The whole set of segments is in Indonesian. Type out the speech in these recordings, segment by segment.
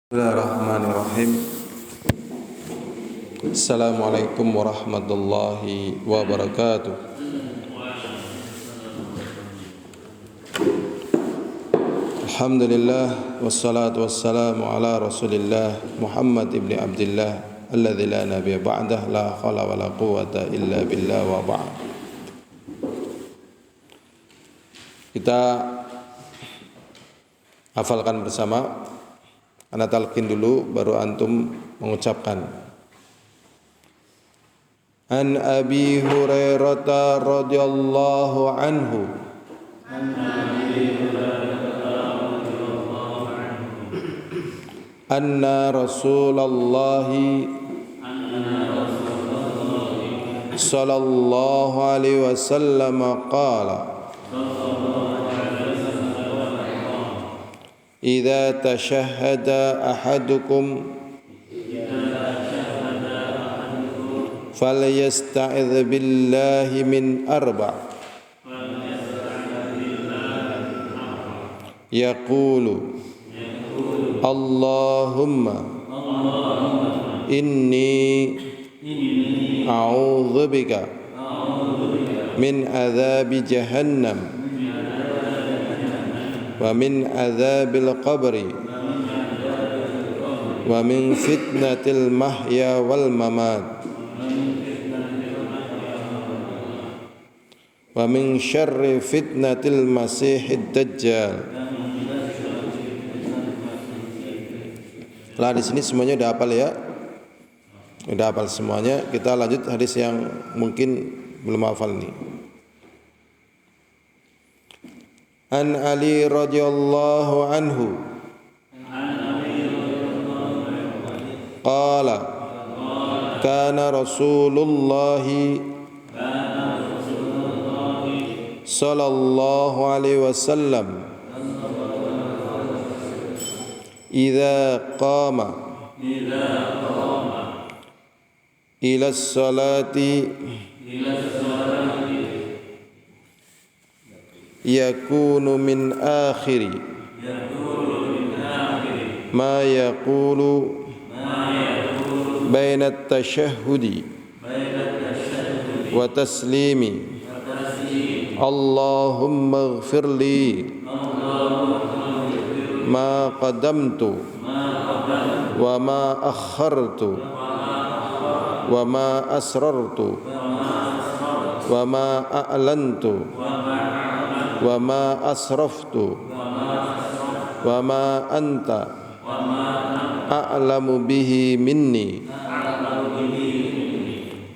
Bismillahirrahmanirrahim. Assalamualaikum warahmatullahi wabarakatuh. Alhamdulillah wassalatu wassalamu ala Rasulillah Muhammad ibn Abdullah alladzi la nabiyya ba'dah la haula wala quwwata illa billah wa ba'd. Kita hafalkan bersama. Ana talqin dulu baru antum mengucapkan. An Abi Hurairah radhiyallahu anhu. Anna Rasulullah sallallahu alaihi wasallam qala إذا تشهد أحدكم فليستعذ بالله من أربع يقول اللهم إني أعوذ بك من عذاب جهنم ومن عذاب القبر ومن فتنة المحيا والممات ومن شر فتنة المسيح الدجال. Lah di sini semuanya udah hafal ya? Udah hafal semuanya. Kita lanjut hadis yang mungkin belum hafal nih. An Ali radhiyallahu anhu qala kana Rasulullah sallallahu alaihi wasallam idza qama ila as-salati yakunu min akhiri ma yaqulu baina at-tashahhudi wa taslimi Allahumma ighfir li ma qadamtu wa ma akhartu wa ma asrartu wa ma a'lantu wa ma asraftu wa ma anta a'lamu bihi minni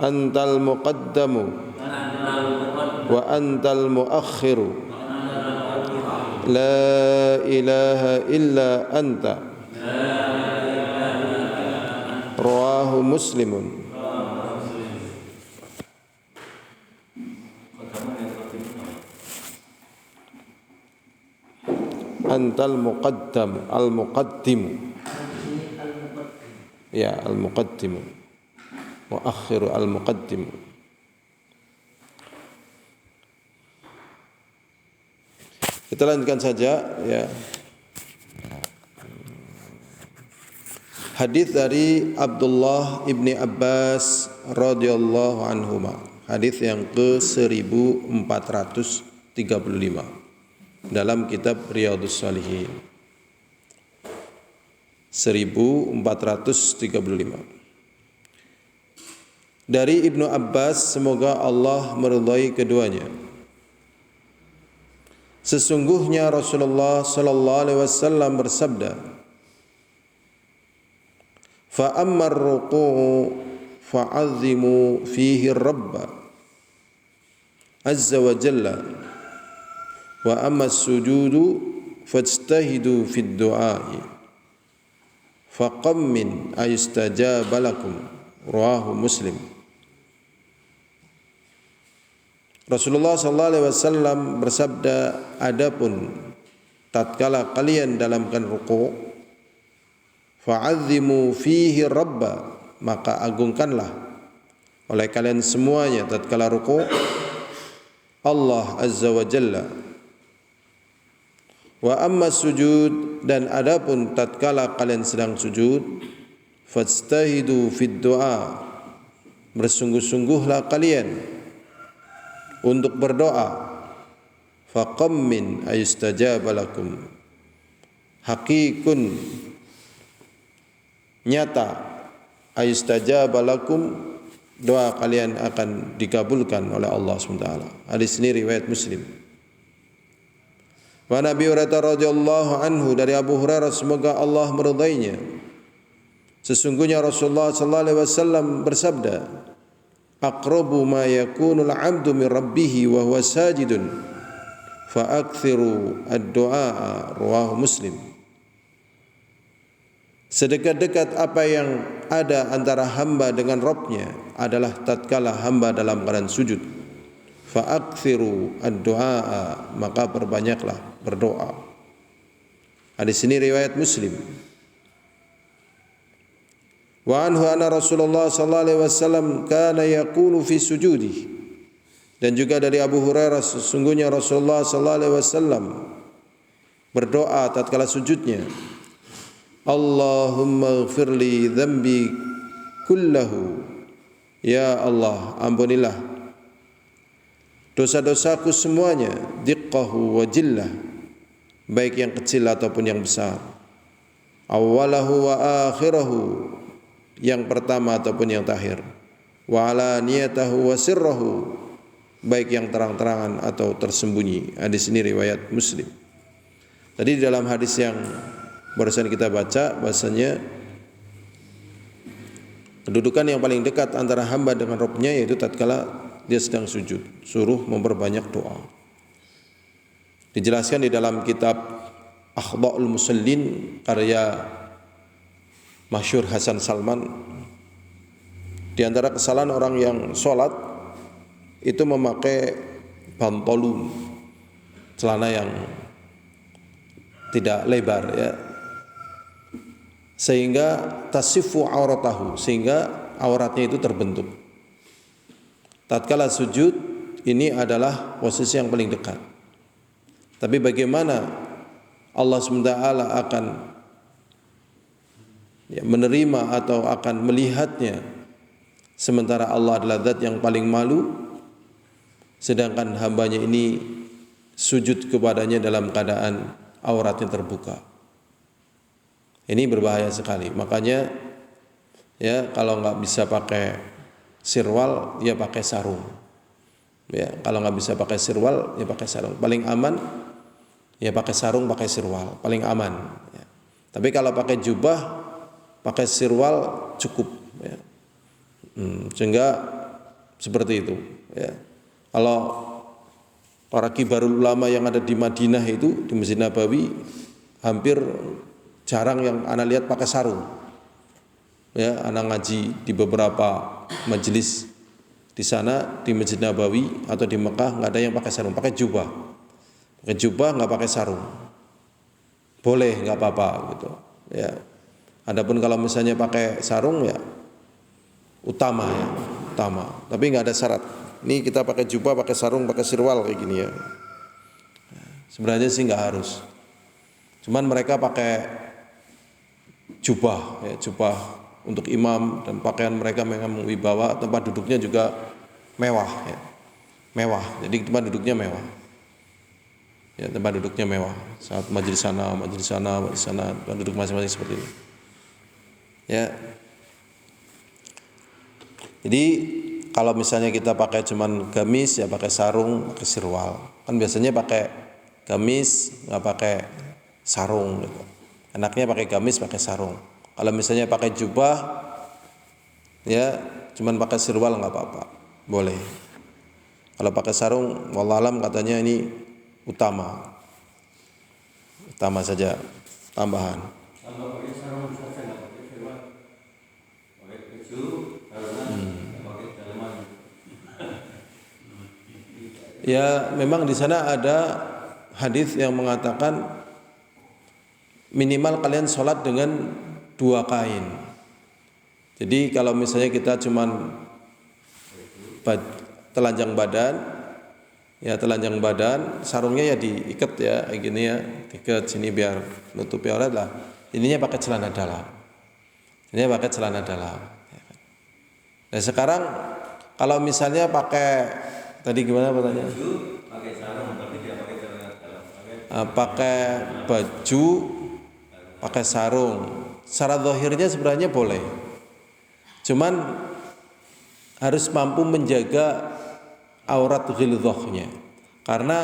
antal muqaddamu wa antal muakhiru la ilaha illa anta rawahu muslimun. Antal muqaddam al-muqaddimu ya al-muqaddimu wa akhiru al-muqaddimu. Kita lanjutkan saja ya. Hadis dari Abdullah ibni Abbas radhiyallahu anhuma. Hadis yang ke-1435 dalam kitab Riyadhus Shalihin 1435 dari Ibnu Abbas, semoga Allah meridhai keduanya. Sesungguhnya Rasulullah sallallahu alaihi wasallam bersabda, fa ammar ruku'u fa'azzimu fihi rabba azza wa jalla wa amma sujudu fajtahidu fid du'ai faqammin ayustajaba lakum rawahu Muslim. Rasulullah sallallahu alaihi wasallam bersabda, adapun tatkala kalian dalamkan ruku' fa'azzimu fihi rabba, maka agungkanlah oleh kalian semuanya tatkala ruku' Allah azza wa jalla. Wa amma sujud, dan adapun tatkala kalian sedang sujud, fastahidu fid du'a, bersungguh-sungguhlah kalian untuk berdoa. Faqam min ayustajaba lakum, hakikun nyata, ayustajaba lakum, doa kalian akan dikabulkan oleh Allah SWT. Hadis ini riwayat Muslim. Wa Nabi Hurairah radhiyallahu anhu, dari Abu Hurairah semoga Allah meridainya, sesungguhnya Rasulullah sallallahu alaihi wasallam bersabda, aqrabu ma yakunul 'abdu min rabbih wa huwa sajidun fa aktsiru ad-du'a, rawahu Muslim. Sedekat-dekat apa yang ada antara hamba dengan Rabb-nya adalah tatkala hamba dalam keadaan sujud. Fa aktsiru ad-du'a, maka perbanyaklah berdoa. Hadis ini riwayat Muslim. Wa anhu anna Rasulullah sallallahu alaihi wasallam kana yaqulu fi sujudi, dan juga dari Abu Hurairah sesungguhnya Rasulullah sallallahu alaihi wasallam berdoa tatkala sujudnya, Allahumma ighfirli dzambi kullahu, ya Allah ampunilah dosa-dosaku semuanya, diqqahu wa jillah, baik yang kecil ataupun yang besar, awwalahu wa akhirahu, yang pertama ataupun yang terakhir, wa alaniyatahu wa sirrahu, baik yang terang-terangan atau tersembunyi. Hadis ini riwayat Muslim. Tadi di dalam hadis yang barusan kita baca, bahasanya kedudukan yang paling dekat antara hamba dengan Rabb-nya yaitu tatkala dia sedang sujud, suruh memperbanyak doa. Dijelaskan di dalam kitab Akhda'ul Musallin karya masyhur Hasan Salman, di antara kesalahan orang yang sholat itu memakai pantolun, celana yang tidak lebar, ya, sehingga tasifu auratahu, sehingga auratnya itu terbentuk. Tatkala sujud, ini adalah posisi yang paling dekat. Tapi bagaimana Allah SWT akan menerima atau akan melihatnya, sementara Allah adalah zat yang paling malu, sedangkan hambanya ini sujud kepadanya dalam keadaan auratnya terbuka. Ini berbahaya sekali. Makanya ya, kalau nggak bisa pakai sirwal, ya pakai sarung. Ya, kalau nggak bisa pakai sirwal, ya pakai sarung. Paling aman ya pakai sarung, pakai sirwal, paling aman. Ya. Tapi kalau pakai jubah, pakai sirwal cukup. Ya. Sehingga seperti itu. Ya. Kalau para kibarul ulama yang ada di Madinah itu, di Masjid Nabawi, hampir jarang yang anak lihat pakai sarung. Ya, anak ngaji di beberapa majelis di sana, di Masjid Nabawi atau di Mekah, nggak ada yang pakai sarung, pakai jubah. Pakai jubah, nggak pakai sarung. Boleh, nggak apa-apa gitu. Ya. Adapun kalau misalnya pakai sarung, ya utama, ya utama. Tapi nggak ada syarat. Ini kita pakai jubah, pakai sarung, pakai sirwal kayak gini ya. Sebenarnya sih nggak harus. Cuman mereka pakai jubah, ya, jubah untuk imam, dan pakaian mereka memang wibawa, tempat duduknya juga mewah, ya. Mewah. Jadi tempat duduknya mewah. Ya, tempat duduknya mewah. Saat majelis sana, tempat duduk masing-masing seperti ini. Ya. Jadi kalau misalnya kita pakai cuman gamis, ya pakai sarung, pakai sirwal. Kan biasanya pakai gamis, nggak pakai sarung gitu. Enaknya pakai gamis, pakai sarung. Kalau misalnya pakai jubah, ya cuman pakai sirwal nggak apa-apa, boleh. Kalau pakai sarung, wallahualam katanya ini utama saja, tambahan. Kalau pakai sarung saja nggak pakai sirwal, pakai baju, pakai dalaman. Ya memang di sana ada hadis yang mengatakan minimal kalian sholat dengan 2 kain. Jadi kalau misalnya kita cuman telanjang badan, ya telanjang badan, sarungnya ya diikat ya kayak gini ya, diikat sini biar nutupi aurat lah. Ininya pakai celana dalam. Ini pakai celana dalam. Nah sekarang kalau misalnya pakai tadi gimana pertanyaan? Pakai sarung tapi tidak pakai celana dalam. Pakai baju, pakai sarung. Secara zahirnya sebenarnya boleh. Cuman harus mampu menjaga aurat ghilzahnya. Karena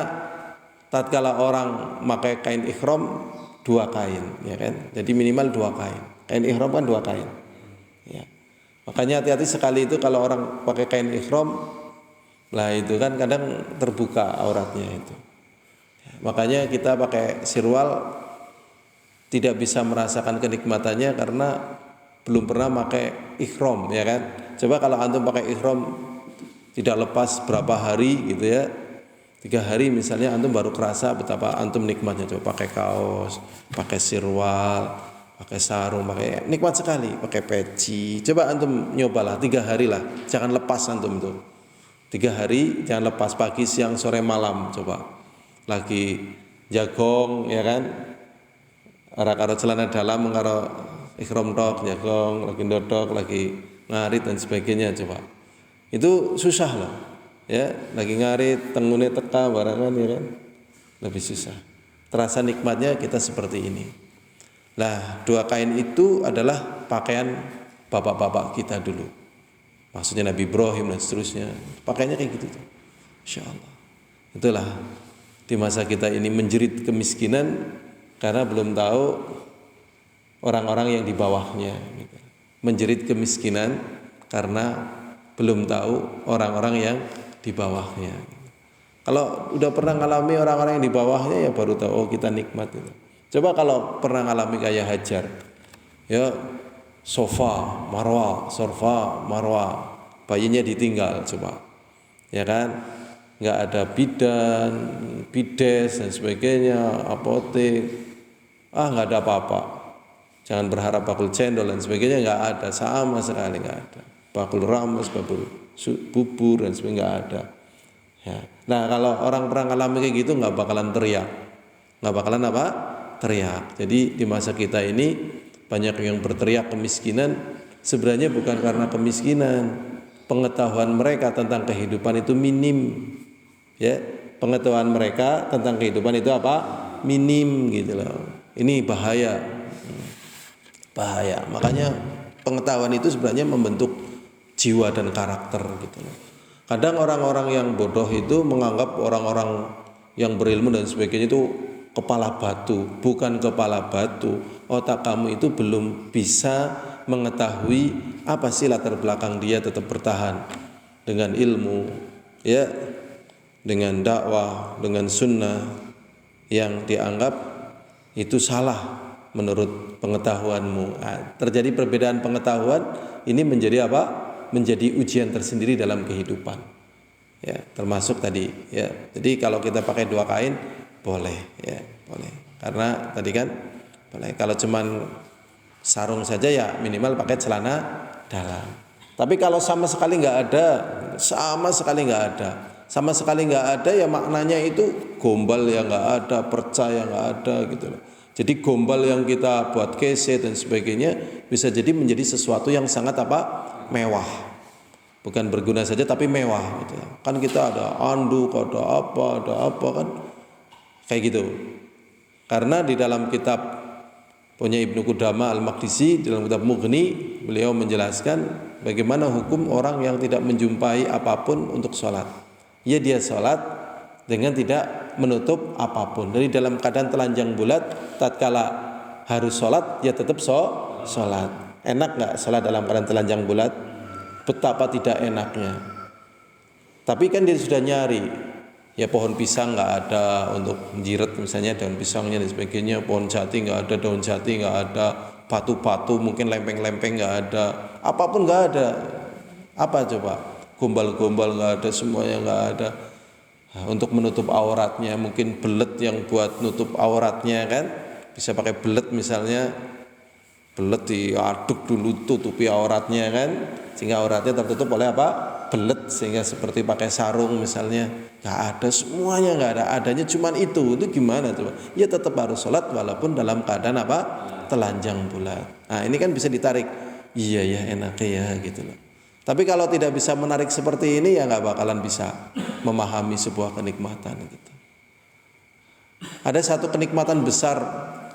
tatkala orang pakai kain ihram 2 kain, ya kan? Jadi minimal 2 kain. Kain ihram kan 2 kain. Ya. Makanya hati-hati sekali itu kalau orang pakai kain ihram, lah itu kan kadang terbuka auratnya itu. Ya, makanya kita pakai sirwal tidak bisa merasakan kenikmatannya karena belum pernah pakai ihram, ya kan? Coba kalau antum pakai ihram tidak lepas berapa hari gitu ya, 3 hari misalnya, antum baru kerasa betapa antum nikmatnya. Coba pakai kaos, pakai sirwal, pakai sarung, pakai nikmat sekali, pakai peci. Coba antum nyobalah 3 hari lah, jangan lepas antum tuh. 3 hari jangan lepas, pagi, siang, sore, malam. Coba lagi jagong, ya kan? Karo celana dalam, karo ihram tok, jagong, lagi ndodok, lagi ngarit dan sebagainya. Coba itu susah loh. Ya, lagi ngarit, tengune teka barangan, ya kan? Lebih susah. Terasa nikmatnya kita seperti ini. Nah, 2 kain itu adalah pakaian bapak-bapak kita dulu. Maksudnya Nabi Ibrahim dan seterusnya. Pakainya kayak gitu tuh. Insyaallah. Itulah di masa kita ini menjerit kemiskinan karena belum tahu orang-orang yang di bawahnya. Menjerit kemiskinan karena belum tahu orang-orang yang di bawahnya. Kalau udah pernah ngalami orang-orang yang di bawahnya ya baru tahu, oh kita nikmat itu. Coba kalau pernah ngalami kayak Hajar, ya sofa marwa, bayinya ditinggal, coba, ya kan, nggak ada bidan, bides dan sebagainya, apotek, nggak ada apa-apa. Jangan berharap bakul cendol dan sebagainya, nggak ada, sama sekali nggak ada. Bakul rames, bakul bubur dan sebagainya nggak ada. Ya. Nah kalau orang pernah ngalami kayak gitu nggak bakalan teriak, nggak bakalan apa? Teriak. Jadi di masa kita ini banyak yang berteriak kemiskinan, sebenarnya bukan karena kemiskinan, pengetahuan mereka tentang kehidupan itu minim. Ya, pengetahuan mereka tentang kehidupan itu apa? Minim gitu loh. Ini bahaya. Bahaya. Makanya pengetahuan itu sebenarnya membentuk jiwa dan karakter gitu loh. Kadang orang-orang yang bodoh itu menganggap orang-orang yang berilmu dan sebagainya itu kepala batu. Bukan kepala batu. Otak kamu itu belum bisa mengetahui apa sih latar belakang dia tetap bertahan dengan ilmu, ya, dengan dakwah, dengan sunnah yang dianggap itu salah menurut pengetahuanmu. Terjadi perbedaan pengetahuan, ini menjadi apa? Menjadi ujian tersendiri dalam kehidupan. Ya, termasuk tadi, ya. Jadi kalau kita pakai 2 kain boleh, ya, boleh. Karena tadi kan boleh. Kalau cuman sarung saja ya minimal pakai celana dalam. Tapi kalau sama sekali nggak ada, sama sekali nggak ada ya maknanya itu gombal ya nggak ada, percaya nggak ada gitu loh. Jadi gombal yang kita buat keset dan sebagainya bisa jadi menjadi sesuatu yang sangat apa? Mewah. Bukan berguna saja tapi mewah gitu. Kan kita ada anduk, ada apa kan. Kayak gitu. Karena di dalam kitab punya Ibnu Qudamah Al-Maqdisi, dalam kitab Mughni, beliau menjelaskan bagaimana hukum orang yang tidak menjumpai apapun untuk sholat. Ya dia sholat dengan tidak menutup apapun. Jadi dalam keadaan telanjang bulat, tatkala harus sholat, ya tetap sholat. Enak nggak sholat dalam keadaan telanjang bulat? Betapa tidak enaknya. Tapi kan dia sudah nyari, ya pohon pisang nggak ada untuk menjiret misalnya daun pisangnya dan sebagainya, pohon jati nggak ada, daun jati nggak ada, batu-batu mungkin lempeng-lempeng nggak ada, apapun nggak ada. Apa coba? Gombal-gombal nggak ada, semuanya nggak ada. Nah, untuk menutup auratnya mungkin belet yang buat nutup auratnya kan, bisa pakai belet misalnya, belet diaduk dulu tutupi auratnya kan, sehingga auratnya tertutup oleh apa? belet sehingga seperti pakai sarung misalnya, nggak ada, semuanya nggak ada, adanya cuman itu gimana coba? Ya tetap harus sholat walaupun dalam keadaan apa? Telanjang bulat. Nah ini kan bisa ditarik, iya ya enak ya gitu loh. Tapi kalau tidak bisa menarik seperti ini ya nggak bakalan bisa memahami sebuah kenikmatan gitu. Ada satu kenikmatan besar,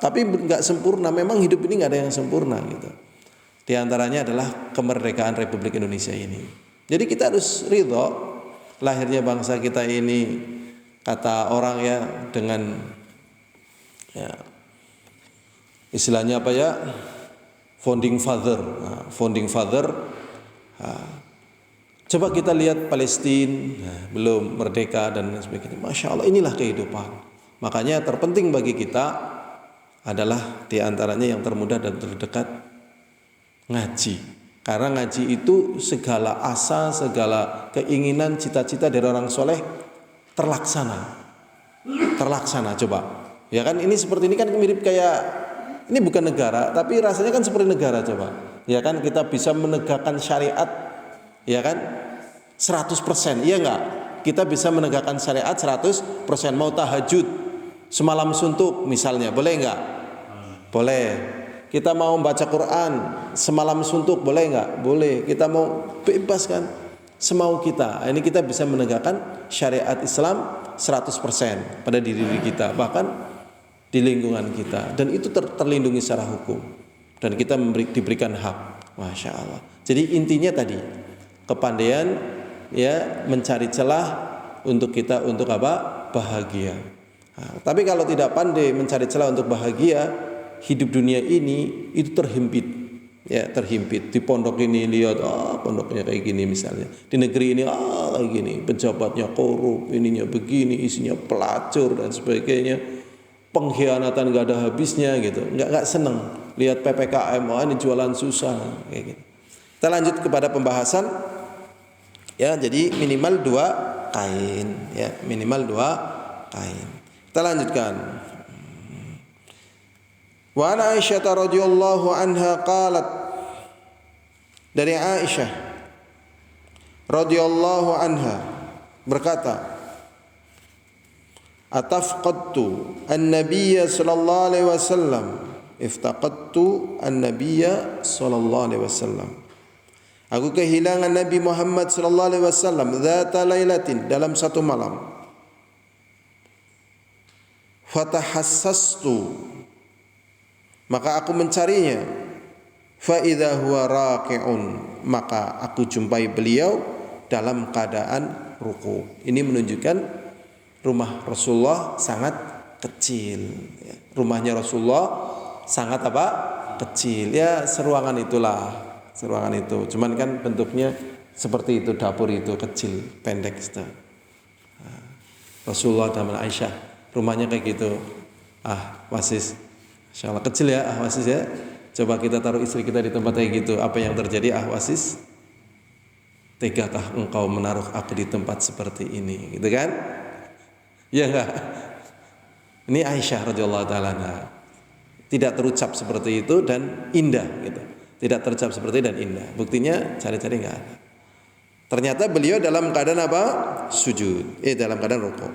tapi nggak sempurna. Memang hidup ini nggak ada yang sempurna gitu. Di antaranya adalah kemerdekaan Republik Indonesia ini. Jadi kita harus ridho lahirnya bangsa kita ini, kata orang ya, dengan ya, istilahnya apa ya, founding father. Nah, founding father. Nah, coba kita lihat Palestina, belum merdeka dan sebagainya. Masya Allah, inilah kehidupan. Makanya terpenting bagi kita adalah diantaranya yang termudah dan terdekat ngaji. Karena ngaji itu segala asa, segala keinginan, cita-cita dari orang soleh terlaksana coba. Ya kan, ini seperti ini kan mirip kayak, ini bukan negara tapi rasanya kan seperti negara coba. Ya kan, kita bisa menegakkan syariat, ya kan, 100%, iya enggak? Kita bisa menegakkan syariat 100%. Mau tahajud semalam suntuk misalnya, boleh enggak? Boleh. Kita mau baca Quran semalam suntuk, boleh enggak? Boleh. Kita mau bebas kan? Semau kita. Ini kita bisa menegakkan syariat Islam 100% pada diri kita, bahkan di lingkungan kita. Dan itu terlindungi secara hukum. Dan kita diberikan hak. Masya Allah. Jadi intinya tadi, kepandaian ya mencari celah untuk kita untuk apa? Bahagia. Nah, tapi kalau tidak pandai mencari celah untuk bahagia, hidup dunia ini itu terhimpit, ya terhimpit. Di pondok ini lihat, pondoknya kayak gini misalnya. Di negeri ini kayak gini, pejabatnya korup, ininya begini, isinya pelacur dan sebagainya. Pengkhianatan gak ada habisnya gitu. Nggak seneng lihat PPKM, ini jualan susah kayak gitu. Kita lanjut kepada pembahasan. Ya, jadi minimal 2 kain, ya minimal 2 kain. Kita lanjutkan. Wa an Aisyah radhiyallahu anha qalat, dari Aisyah radhiyallahu anha berkata, atafqadtu an-nabiyya sallallahu alaihi wasallam, iftaqadtu an-nabiyya sallallahu alaihi wasallam. Aku kehilangan Nabi Muhammad sallallahu alaihi wasallam dzata lailatin, dalam satu malam. Fatahassastu, maka aku mencarinya. Fa idza huwa raqi'un, maka aku jumpai beliau dalam keadaan ruku. Ini menunjukkan rumah Rasulullah sangat kecil. Rumahnya Rasulullah sangat apa? Kecil. Ya seruangan itulah, seruangan itu. Cuman kan bentuknya seperti itu, dapur itu kecil, pendek. Rasulullah dan Aisyah rumahnya kayak gitu. Wasis, Insya Allah kecil ya, Wasis ya. Coba kita taruh istri kita di tempat kayak gitu, apa yang terjadi? Wasis, tegakah engkau menaruh aku di tempat seperti ini, gitu kan? Ya enggak? Ini Aisyah radhiyallahu taala tidak terucap seperti itu dan indah gitu. Tidak terucap seperti itu dan indah. Buktinya cari-cari enggak ada. Ternyata beliau dalam keadaan apa? Sujud. Dalam keadaan rukuk.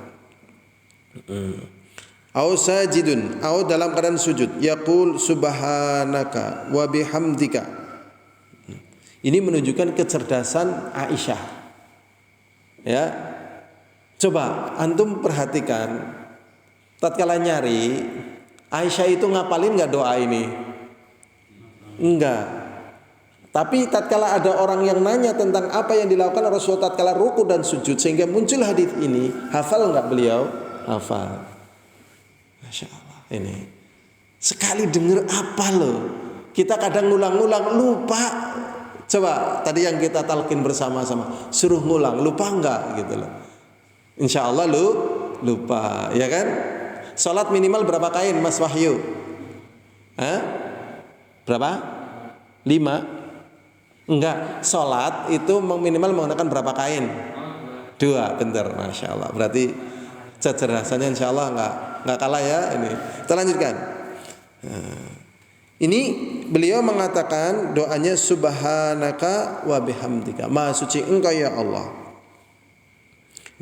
Au sajidun, au dalam keadaan sujud. Yaqul subhanaka wa bihamdika. Ini menunjukkan kecerdasan Aisyah. Ya. Coba antum perhatikan, tatkala nyari, Aisyah itu ngapalin enggak doa ini? Enggak. Tapi tatkala ada orang yang nanya tentang apa yang dilakukan Rasul tatkala ruku dan sujud sehingga muncul hadis ini, hafal enggak beliau? Hafal. Masya Allah, ini sekali dengar apa loh. Kita kadang ngulang-ngulang lupa. Coba tadi yang kita talqin bersama-sama, suruh ngulang, lupa enggak gitu loh. Insya Allah lupa, ya kan? Salat minimal berapa kain, Mas Wahyu? Berapa? 5? Enggak, salat itu minimal menggunakan berapa kain? 2, bener, Masya Allah. Berarti kecerdasannya insya Allah enggak kalah ya ini. Kita lanjutkan. Ini beliau mengatakan doanya subhanaka wa bihamdika. Maha suci Engkau ya Allah.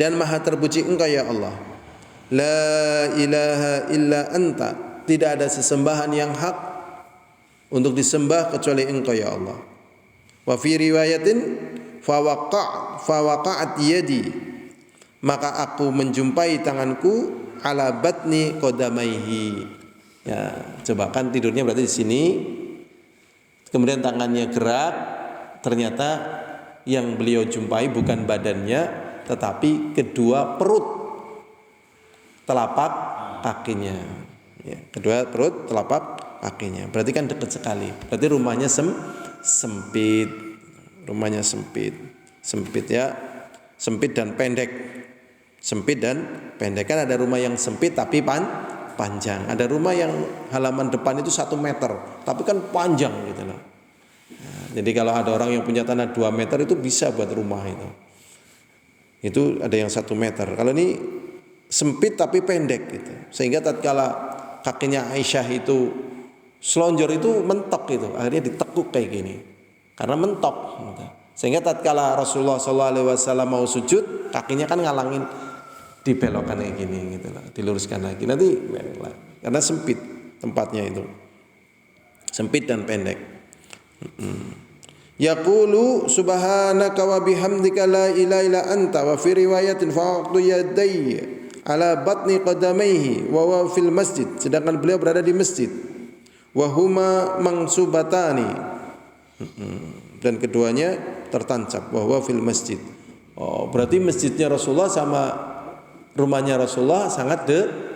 Dan maha terpuji Engkau ya Allah. La ilaha illa anta. Tidak ada sesembahan yang hak untuk disembah kecuali Engkau ya Allah. Wa fi riwayatin fawaqa'at yadi. Maka aku menjumpai tanganku ala batni qadamaihi. Ya, coba kan tidurnya berarti di sini. Kemudian tangannya gerak, ternyata yang beliau jumpai bukan badannya, tetapi kedua perut telapak kakinya. Ya, kedua perut telapak kakinya. Berarti kan dekat sekali. Berarti rumahnya sempit. Rumahnya sempit. Sempit ya. Sempit dan pendek. Sempit dan pendek. Kan ada rumah yang sempit tapi panjang. Ada rumah yang halaman depan itu 1 meter, tapi kan panjang gitu loh. Nah, jadi kalau ada orang yang punya tanah 2 meter itu bisa buat rumah itu. Itu ada yang 1 meter. Kalau ini sempit tapi pendek gitu. Sehingga tatkala kakinya Aisyah itu selonjor itu mentok gitu. Akhirnya ditekuk kayak gini. Karena mentok gitu. Sehingga tatkala Rasulullah SAW mau sujud, kakinya kan ngalangin, dibelokkan kayak gini gitu lah, diluruskan lagi nanti karena sempit tempatnya itu, sempit dan pendek. Yaqulu subhanaka wa bihamdika la ilaha illa anta wa fi riwayatin fa'tu yadayya ala batni qadamaihi wa huwa fil masjid. Sedangkan beliau berada di masjid. Wa huma mangsubatani. Dan keduanya tertancap, wa huwa fil masjid. Oh, berarti masjidnya Rasulullah sama rumahnya Rasulullah sangat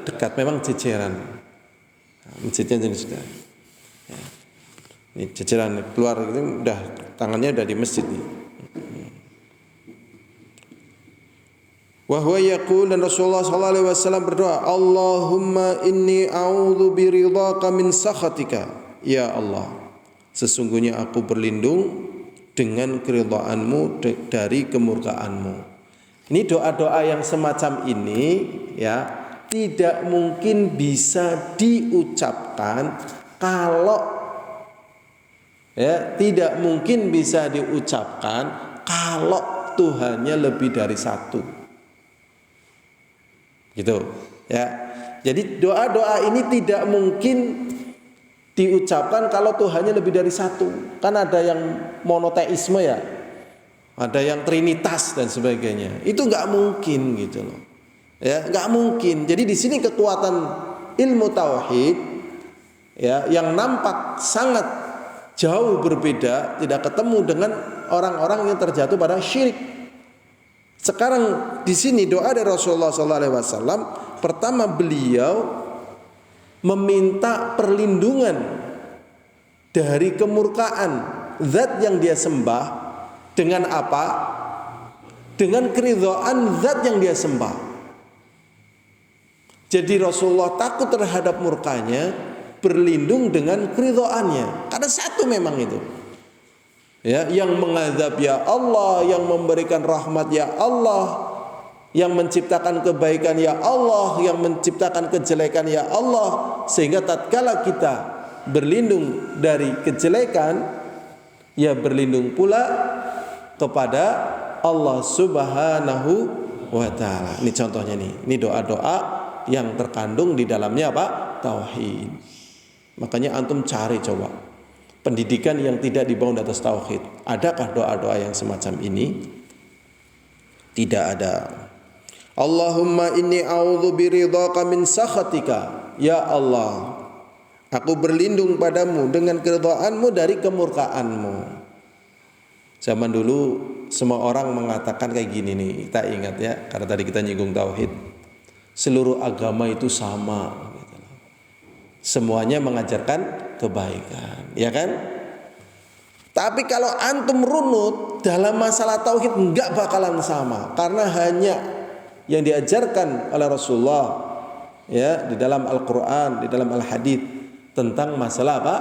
dekat, memang jejeran. Masjidnya jenis sudah. Ya. Ini jejeran keluar itu udah tangannya udah di masjid nih. Wa huwa yaqul, dan Rasulullah sallallahu alaihi wasallam berdoa, Allahumma inni a'udzu biridhaka min sakhatika. Ya Allah, sesungguhnya aku berlindung dengan keridhaanmu dari kemurkaanmu. Ini doa-doa yang semacam ini ya tidak mungkin bisa diucapkan kalau tidak mungkin bisa diucapkan kalau Tuhannya lebih dari satu. Gitu ya. Jadi doa-doa ini tidak mungkin diucapkan kalau Tuhannya lebih dari satu. Kan ada yang monoteisme ya. Ada yang trinitas dan sebagainya. Itu nggak mungkin gitu loh. Ya, nggak mungkin. Jadi di sini kekuatan ilmu tauhid ya yang nampak sangat jauh berbeda, tidak ketemu dengan orang-orang yang terjatuh pada syirik. Sekarang di sini doa dari Rasulullah SAW, pertama beliau meminta perlindungan dari kemurkaan zat yang dia sembah. Dengan apa? Dengan keridhaan zat yang dia sembah. Jadi Rasulullah takut terhadap murkanya, berlindung dengan keridhaannya. Karena satu memang itu. Ya, yang mengazab ya Allah, yang memberikan rahmat ya Allah, yang menciptakan kebaikan ya Allah, yang menciptakan kejelekan ya Allah. Sehingga tatkala kita berlindung dari kejelekan, ya berlindung pula kepada Allah Subhanahu wa ta'ala. Ini contohnya nih. Ini doa-doa yang terkandung di dalamnya apa? Tauhid. Makanya antum cari coba pendidikan yang tidak dibangun di atas tauhid. Adakah doa-doa yang semacam ini? Tidak ada. Allahumma inni a'udzu biridhaka min sakhatika. Ya Allah, aku berlindung padamu dengan keridhaanmu dari kemurkaanmu. Zaman dulu semua orang mengatakan kayak gini nih, kita ingat ya, karena tadi kita nyinggung tauhid. Seluruh agama itu sama, gitu. Semuanya mengajarkan kebaikan, ya kan? Tapi kalau antum runut dalam masalah tauhid enggak bakalan sama, karena hanya yang diajarkan oleh Rasulullah ya di dalam Al-Qur'an, di dalam Al-Hadits tentang masalah apa?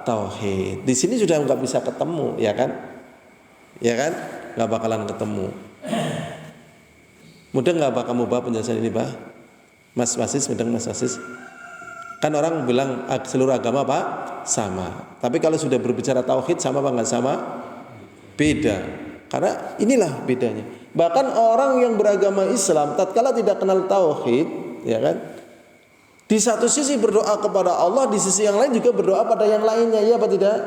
Tauhid. Di sini sudah enggak bisa ketemu, ya kan? Ya kan, nggak bakalan ketemu. Mudah nggak pak kamu bahas penjelasan ini, Mas Wasis? Mudah Mas Wasis? Kan orang bilang seluruh agama apa? Sama. Tapi kalau sudah berbicara tauhid sama apa enggak sama? Beda. Karena inilah bedanya. Bahkan orang yang beragama Islam tatkala tidak kenal tauhid, ya kan? Di satu sisi berdoa kepada Allah, di sisi yang lain juga berdoa pada yang lainnya, ya apa tidak?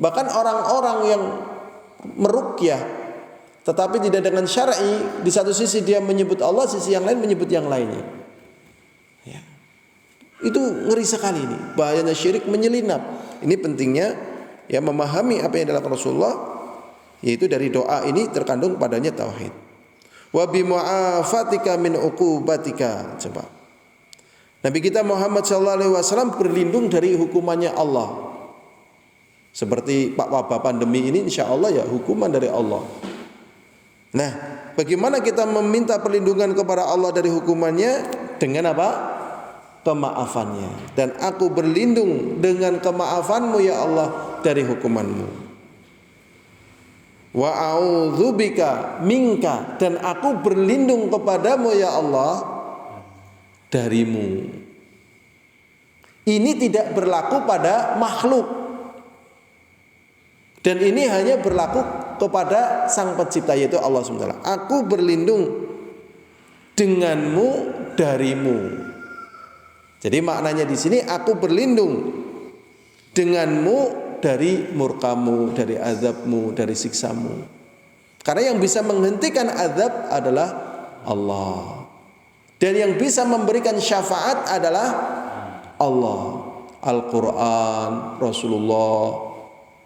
Bahkan orang-orang yang meruqyah tetapi tidak dengan syar'i, di satu sisi dia menyebut Allah, sisi yang lain menyebut yang lainnya. Ya. Itu ngeri sekali ini, bahayanya syirik menyelinap. Ini pentingnya ya memahami apa yang dilakukan Rasulullah, yaitu dari doa ini terkandung padanya tauhid. Wa bi mu'afatika min uqubatika. Coba. Nabi kita Muhammad sallallahu alaihi wasallam berlindung dari hukumannya Allah. Seperti wabah pandemi ini insyaallah ya hukuman dari Allah. Nah, bagaimana kita meminta perlindungan kepada Allah dari hukumannya? Dengan apa? Kemaafannya. Dan aku berlindung dengan kemaafanmu ya Allah dari hukumanmu. Wa a'udzubika minka, dan aku berlindung kepadamu ya Allah darimu. Ini tidak berlaku pada makhluk, dan ini hanya berlaku kepada Sang Pencipta, yaitu Allah SWT. Aku berlindung denganmu darimu. Jadi maknanya di sini aku berlindung denganmu dari murkamu, dari azabmu, dari siksamu. Karena yang bisa menghentikan azab adalah Allah. Dan yang bisa memberikan syafaat adalah Allah. Al-Quran, Rasulullah.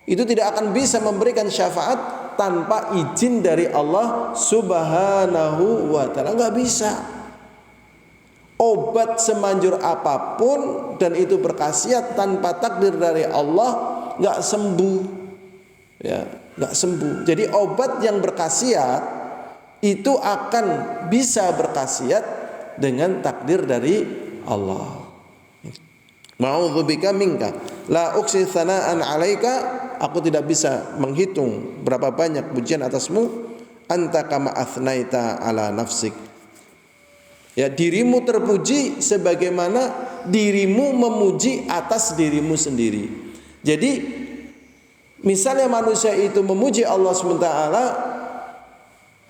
Itu tidak akan bisa memberikan syafaat tanpa izin dari Allah Subhanahu wa ta'ala. Enggak bisa. Obat semanjur apapun dan itu berkhasiat tanpa takdir dari Allah enggak sembuh. Ya, enggak sembuh. Jadi obat yang berkhasiat itu akan bisa berkhasiat dengan takdir dari Allah. Ma'udzubika minka la uksi thana'an 'alaika, aku tidak bisa menghitung berapa banyak pujian atasmu, anta kama athnaita ala nafsik. Ya, dirimu terpuji sebagaimana dirimu memuji atas dirimu sendiri. Jadi misalnya manusia itu memuji Allah SWT,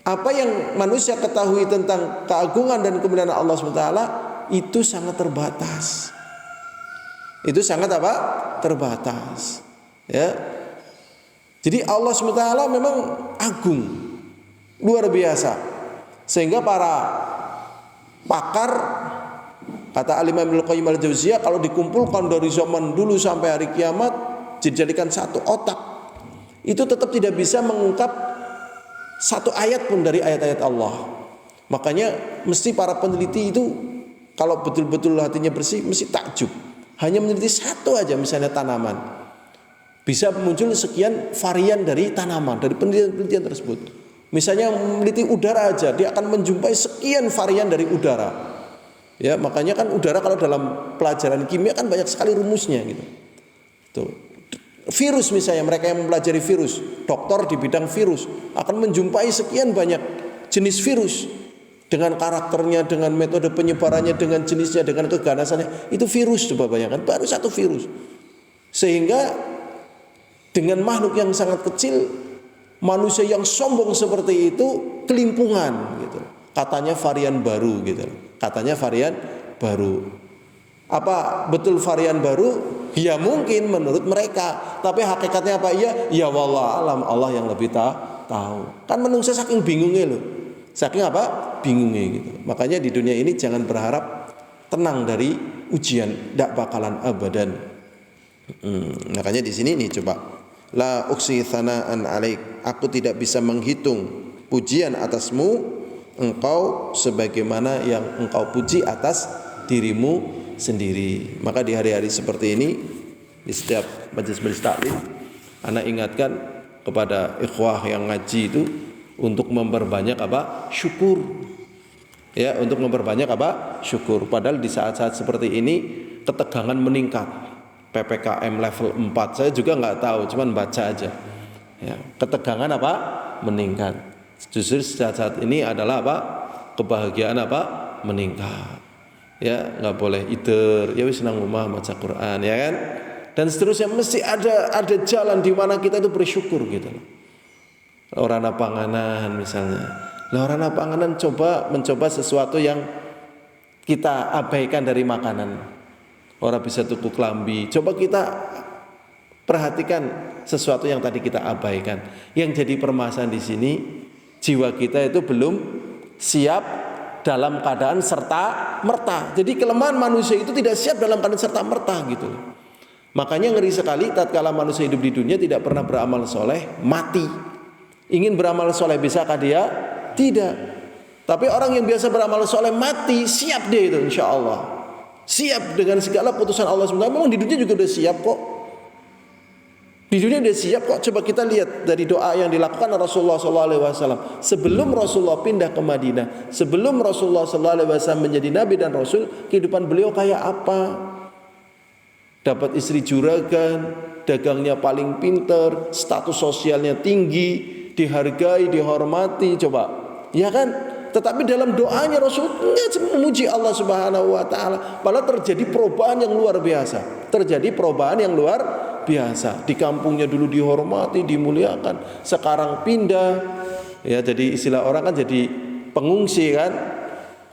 apa yang manusia ketahui tentang keagungan dan kemuliaan Allah SWT itu sangat terbatas. Itu sangat apa? Terbatas. Ya. Jadi Allah SWT memang agung, luar biasa. Sehingga para pakar, kata Al-Imam Ibnu Qayyim Al-Jauziyah, kalau dikumpulkan dari zaman dulu sampai hari kiamat dijadikan satu otak, itu tetap tidak bisa mengungkap satu ayat pun dari ayat-ayat Allah. Makanya mesti para peneliti itu kalau betul-betul hatinya bersih mesti takjub. Hanya meneliti satu aja, misalnya tanaman, bisa muncul sekian varian dari tanaman, dari penelitian tersebut. Misalnya meneliti udara aja, dia akan menjumpai sekian varian dari udara. Ya, makanya kan udara kalau dalam pelajaran kimia kan banyak sekali rumusnya gitu. Tuh. Virus misalnya, mereka yang mempelajari virus, dokter di bidang virus akan menjumpai sekian banyak jenis virus dengan karakternya, dengan metode penyebarannya, dengan jenisnya, dengan keganasannya. Itu virus, coba bayangkan, baru satu virus. Sehingga dengan makhluk yang sangat kecil, manusia yang sombong seperti itu kelimpungan gitu. Katanya varian baru gitu. Katanya varian baru. Apa betul varian baru? Ya mungkin menurut mereka, tapi hakikatnya apa? Ya wallah alam, Allah yang lebih tahu. Kan manusia saking bingungnya loh. Saking apa? Bingungnya gitu. Makanya di dunia ini jangan berharap tenang dari ujian, tidak bakalan abadan. Makanya di sini nih coba, la uksi thana'an 'alaik, aku tidak bisa menghitung pujian atasmu, engkau sebagaimana yang engkau puji atas dirimu sendiri. Maka di hari-hari seperti ini, di setiap majelis taklim, ana ingatkan kepada ikhwah yang ngaji itu untuk memperbanyak apa? Syukur. Ya, untuk memperbanyak apa? Syukur. Padahal di saat-saat seperti ini ketegangan meningkat. PPKM level 4. Saya juga enggak tahu, cuman baca aja. Ya, ketegangan apa? Meningkat. Justru saat-saat ini adalah apa? Kebahagiaan apa? Meningkat. Ya, enggak boleh ider. Ya wis nang omah maca Quran, ya kan? dan seterusnya. Mesti ada jalan di mana kita itu bersyukur gitu. Orana panganan misalnya. Orana panganan mencoba sesuatu yang kita abaikan dari makanan. Orang bisa tuku klambi. Coba kita perhatikan sesuatu yang tadi kita abaikan. Yang jadi permasalahan di sini, jiwa kita itu belum siap dalam keadaan serta merta. Jadi kelemahan manusia itu tidak siap dalam keadaan serta merta gitu. Makanya ngeri sekali tatkala manusia hidup di dunia tidak pernah beramal soleh, mati. Ingin beramal soleh bisakah dia? Tidak. Tapi orang yang biasa beramal soleh mati, siap dia itu insya Allah. Siap dengan segala putusan Allah SWT. Memang di dunia juga udah siap kok. Di dunia udah siap kok. Coba kita lihat dari doa yang dilakukan Rasulullah SAW sebelum Rasulullah pindah ke Madinah, sebelum Rasulullah SAW menjadi Nabi dan Rasul, kehidupan beliau kayak apa? Dapat istri juragan, dagangnya paling pinter, status sosialnya tinggi, dihargai, dihormati. Coba, ya kan? Tetapi dalam doanya Rasulullah memuji Allah Subhanahu wa taala. Malah terjadi perubahan yang luar biasa. Terjadi perubahan yang luar biasa. Di kampungnya dulu dihormati, dimuliakan. Sekarang pindah. Ya, jadi istilah orang kan jadi pengungsi kan.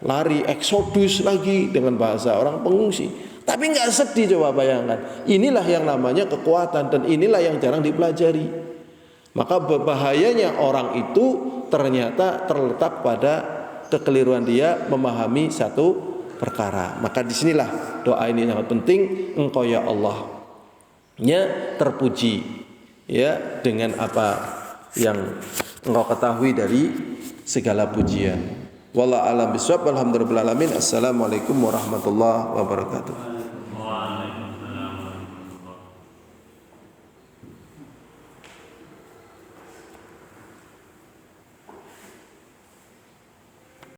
Lari eksodus lagi dengan bahasa orang pengungsi. Tapi enggak sedih, coba bayangkan. Inilah yang namanya kekuatan dan inilah yang jarang dipelajari. Maka bahayanya orang itu ternyata terletak pada kekeliruan dia memahami satu perkara. Maka disinilah doa ini sangat penting. Engkau ya Allah nya terpuji ya dengan apa yang engkau ketahui dari segala pujian. Wallahu a'lam bishawab. Alhamdulillahirabbil alamin. Assalamualaikum warahmatullahi wabarakatuh.